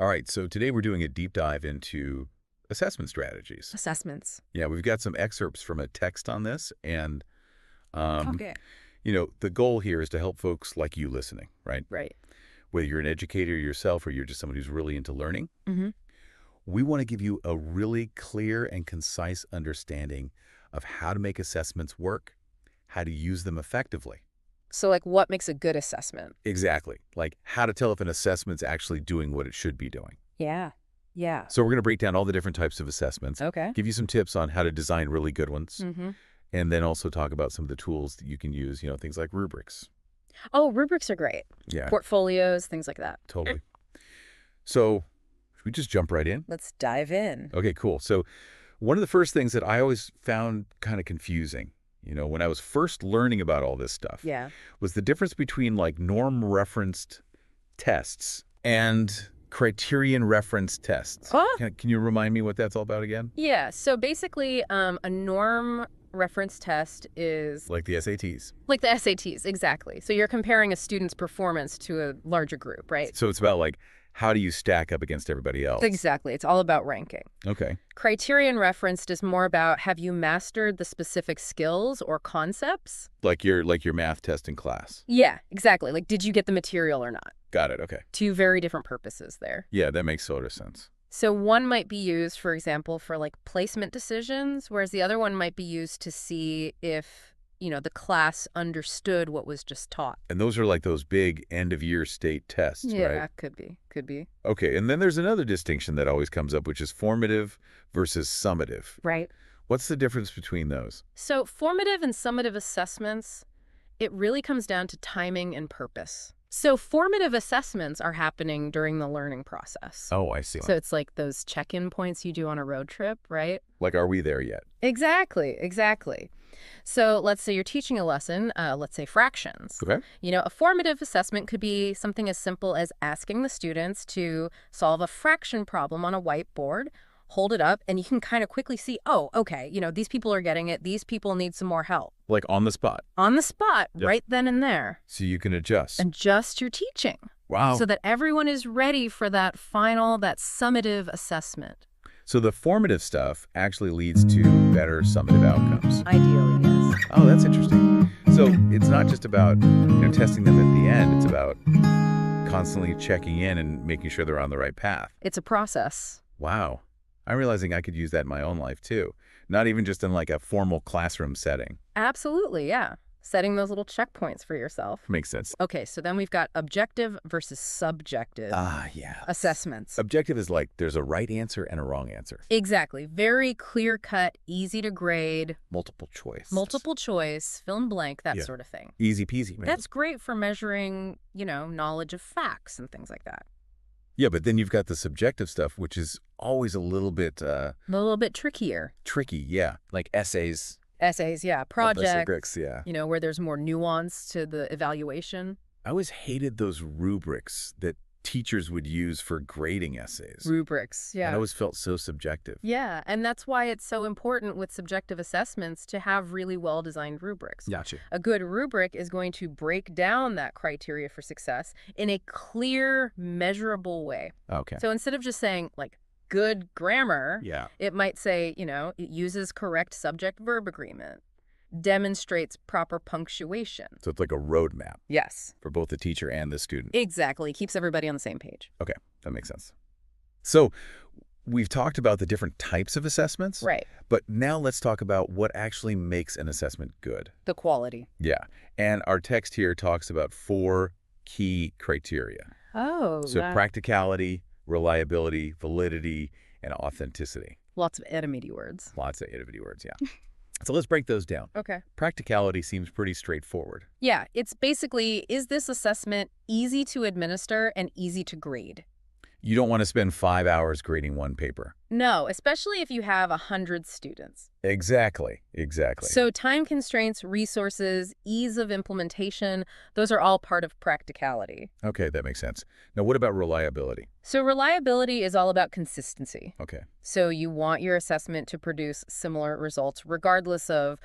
All right, so today we're doing a deep dive into assessment strategies. Assessments. Yeah, we've got some excerpts from a text on this, and Okay. the goal here is to help folks like you listening, right? Right. Whether you're an educator yourself or you're just someone who's really into learning, Mm-hmm. we want to give you a really clear and concise understanding of how to make assessments work, how to use them effectively. So, like, what makes a good assessment? Exactly. Like how to tell if an assessment's actually doing what it should be doing. Yeah. Yeah. So we're going to break down all the different types of assessments, Okay. give you some tips on how to design really good ones, Mm-hmm. and then also talk about some of the tools that you can use, things like rubrics. Oh, rubrics are great. Yeah, Portfolios, things like that. totally. So should we just jump right in? Let's dive in. Okay, cool. So one of the first things that I always found kind of confusing, when I was first learning about all this stuff, Yeah. was the difference between like norm-referenced tests and criterion-referenced tests. Oh. Can you remind me what that's all about again? Yeah. So basically, a norm reference test is Like the SATs. like the SATs, exactly. So you're comparing a student's performance to a larger group, right? So it's about like, how do you stack up against everybody else? Exactly. It's all about ranking. Okay. Criterion-referenced is more about, have you mastered the specific skills or concepts? Like your math test in class. Yeah, exactly. Like, did you get the material or not? Got it. Okay. Two very different purposes there. Yeah, that makes sort of sense. So one might be used, for example, for like placement decisions, whereas the other one might be used to see if, the class understood what was just taught. And those are like those big end-of-year state tests, Yeah, right? could be. Okay, and then there's another distinction that always comes up, which is formative versus summative. Right. What's the difference between those? So formative and summative assessments, it really comes down to timing and purpose. So formative assessments are happening during the learning process. Oh, I see. So it's like those check-in points you do on a road trip, right? Like, are we there yet? Exactly. So let's say you're teaching a lesson, let's say fractions. Okay. A formative assessment could be something as simple as asking the students to solve a fraction problem on a whiteboard, hold it up, and you can kind of quickly see, oh, okay, these people are getting it. These people need some more help. Like on the spot. On the spot, Yep. right then and there. So you can adjust. Adjust your teaching. Wow. So that everyone is ready for that summative assessment. So the formative stuff actually leads to better summative outcomes. Ideally, yes. Oh, that's interesting. So it's not just about testing them at the end. It's about constantly checking in and making sure they're on the right path. It's a process. Wow. I'm realizing I could use that in my own life too. Not even just in like a formal classroom setting. Absolutely, yeah. Setting those little checkpoints for yourself. Makes sense. Okay, so then we've got objective versus subjective Yeah. assessments. Objective is like there's a right answer and a wrong answer. Exactly. Very clear-cut, easy to grade, Multiple choice. multiple choice, fill in blank, that Yeah. sort of thing. Easy peasy, man. That's great for measuring, knowledge of facts and things like that. Yeah, but then you've got the subjective stuff, which is always a little bit A little bit trickier. tricky. Yeah, like essays. Essays, yeah. all those Projects, rubrics, yeah. where there's more nuance to the evaluation. I always hated those rubrics that teachers would use for grading essays. Rubrics, yeah. I always felt so subjective. Yeah, and that's why it's so important with subjective assessments to have really well-designed rubrics. Gotcha. A good rubric is going to break down that criteria for success in a clear, measurable way. Okay. So instead of just saying, like, good grammar, Yeah. it might say, it uses correct subject-verb agreement, demonstrates proper punctuation. So it's like a roadmap Yes, for both the teacher and the student. exactly. Keeps everybody on the same page. Okay, that makes sense. So we've talked about the different types of assessments. Right. But now let's talk about what actually makes an assessment good. The quality. Yeah. And our text here talks about 4 key criteria. Oh, So practicality, reliability, validity, and authenticity. lots of enemy words. Lots of itty words, yeah. So let's break those down. Okay. Practicality seems pretty straightforward. Yeah, it's basically, is this assessment easy to administer and easy to grade? You don't want to spend 5 hours grading one paper. No, especially if you have 100 students. Exactly. So time constraints, resources, ease of implementation, those are all part of practicality. Okay, that makes sense. Now, what about reliability? So reliability is all about consistency. Okay. So you want your assessment to produce similar results regardless of,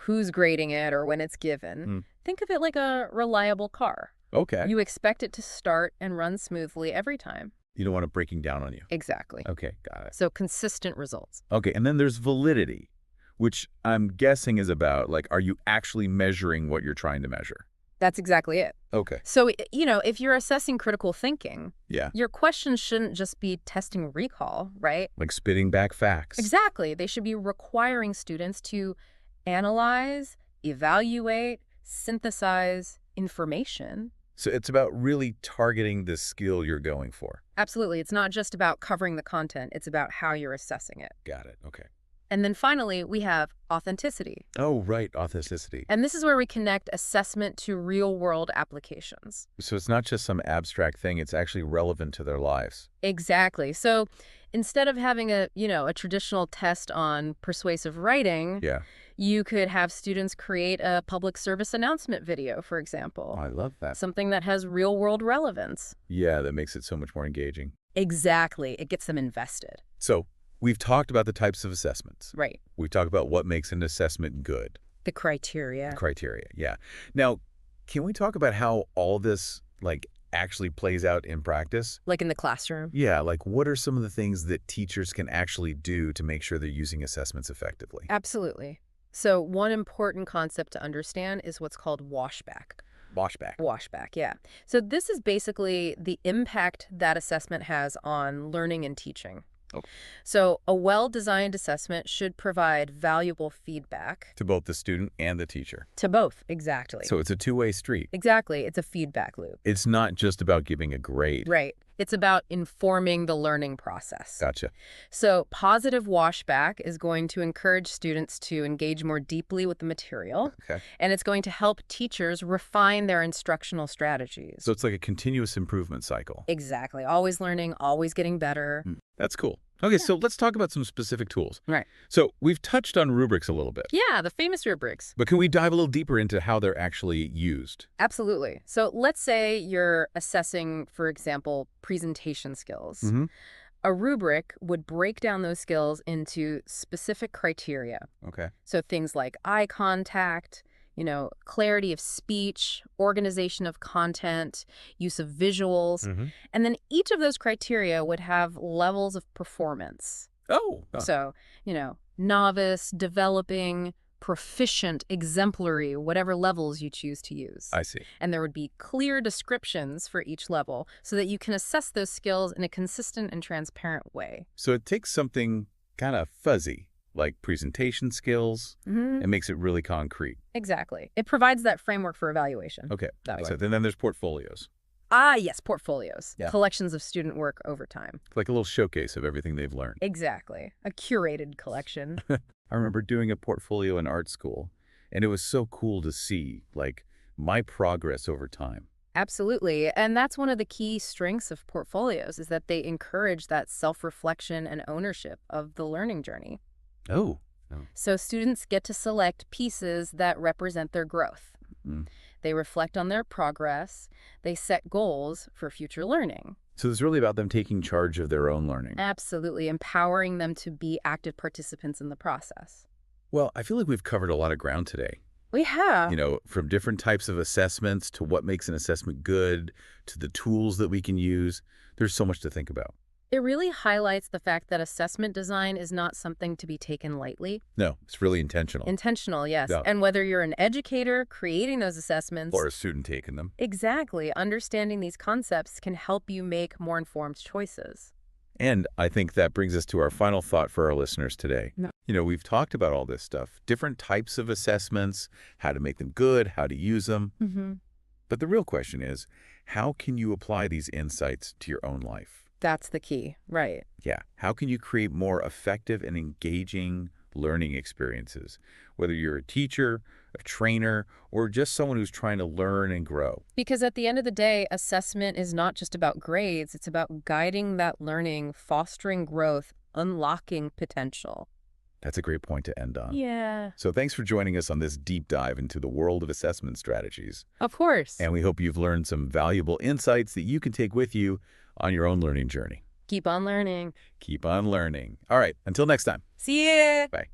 who's grading it or when it's given. Think of it like a reliable car. Okay. You expect it to start and run smoothly every time. You don't want it breaking down on you. Exactly. Okay, got it. So consistent results. Okay, and then there's validity, which I'm guessing is about, like, are you actually measuring what you're trying to measure? That's exactly it. Okay. So, if you're assessing critical thinking, Yeah. your questions shouldn't just be testing recall, right? Like spitting back facts. Exactly. They should be requiring students to analyze, evaluate, synthesize information. So it's about really targeting the skill you're going for. Absolutely. It's not just about covering the content. It's about how you're assessing it. Got it. Okay. And then finally, we have authenticity. Oh, right. Authenticity. And this is where we connect assessment to real-world applications. So it's not just some abstract thing. It's actually relevant to their lives. Exactly. So instead of having a traditional test on persuasive writing, Yeah. you could have students create a public service announcement video, for example. Oh, I love that. Something that has real-world relevance. Yeah, that makes it so much more engaging. Exactly. It gets them invested. So we've talked about the types of assessments. Right. We've talked about what makes an assessment good. The criteria. Criteria, yeah. Now, can we talk about how all this, like, actually plays out in practice? Like in the classroom. Yeah, like what are some of the things that teachers can actually do to make sure they're using assessments effectively? Absolutely. So one important concept to understand is what's called washback. Washback. Washback, yeah. So this is basically the impact that assessment has on learning and teaching. Oh. So a well-designed assessment should provide valuable feedback. To both the student and the teacher. To both, exactly. So it's a two-way street. Exactly. It's a feedback loop. It's not just about giving a grade. Right. It's about informing the learning process. Gotcha. So positive washback is going to encourage students to engage more deeply with the material. Okay. And it's going to help teachers refine their instructional strategies. So it's like a continuous improvement cycle. Exactly. Always learning, always getting better. That's cool. Okay, so let's talk about some specific tools. Right. So we've touched on rubrics a little bit. Yeah, the famous rubrics. But can we dive a little deeper into how they're actually used? Absolutely. So let's say you're assessing, for example, presentation skills. Mm-hmm. A rubric would break down those skills into specific criteria. Okay. So things like eye contact, clarity of speech, organization of content, use of visuals. Mm-hmm. And then each of those criteria would have levels of performance. Oh. So, novice, developing, proficient, exemplary, whatever levels you choose to use. I see. And there would be clear descriptions for each level so that you can assess those skills in a consistent and transparent way. So it takes something kind of fuzzy, like presentation skills, and makes it really concrete. Exactly. It provides that framework for evaluation. Okay. That way. So then there's portfolios. Ah, yes, portfolios. Yeah. Collections of student work over time. Like a little showcase of everything they've learned. Exactly. A curated collection. I remember doing a portfolio in art school, and it was so cool to see, like, my progress over time. Absolutely. And that's one of the key strengths of portfolios is that they encourage that self-reflection and ownership of the learning journey. Oh. So students get to select pieces that represent their growth. They reflect on their progress. They set goals for future learning. So it's really about them taking charge of their own learning. Absolutely. Empowering them to be active participants in the process. Well, I feel like we've covered a lot of ground today. We have. From different types of assessments to what makes an assessment good to the tools that we can use. There's so much to think about. It really highlights the fact that assessment design is not something to be taken lightly. No, it's really intentional. Intentional, yes. Yeah. And whether you're an educator creating those assessments, Or a student taking them. exactly, understanding these concepts can help you make more informed choices. And I think that brings us to our final thought for our listeners today. No. We've talked about all this stuff, different types of assessments, how to make them good, how to use them. Mm-hmm. But the real question is, how can you apply these insights to your own life? That's the key, right? Yeah. How can you create more effective and engaging learning experiences, whether you're a teacher, a trainer, or just someone who's trying to learn and grow? Because at the end of the day, assessment is not just about grades. It's about guiding that learning, fostering growth, unlocking potential. That's a great point to end on. Yeah. So thanks for joining us on this deep dive into the world of assessment strategies. Of course. And we hope you've learned some valuable insights that you can take with you on your own learning journey. Keep on learning. Keep on learning. All right, until next time. See ya. Bye.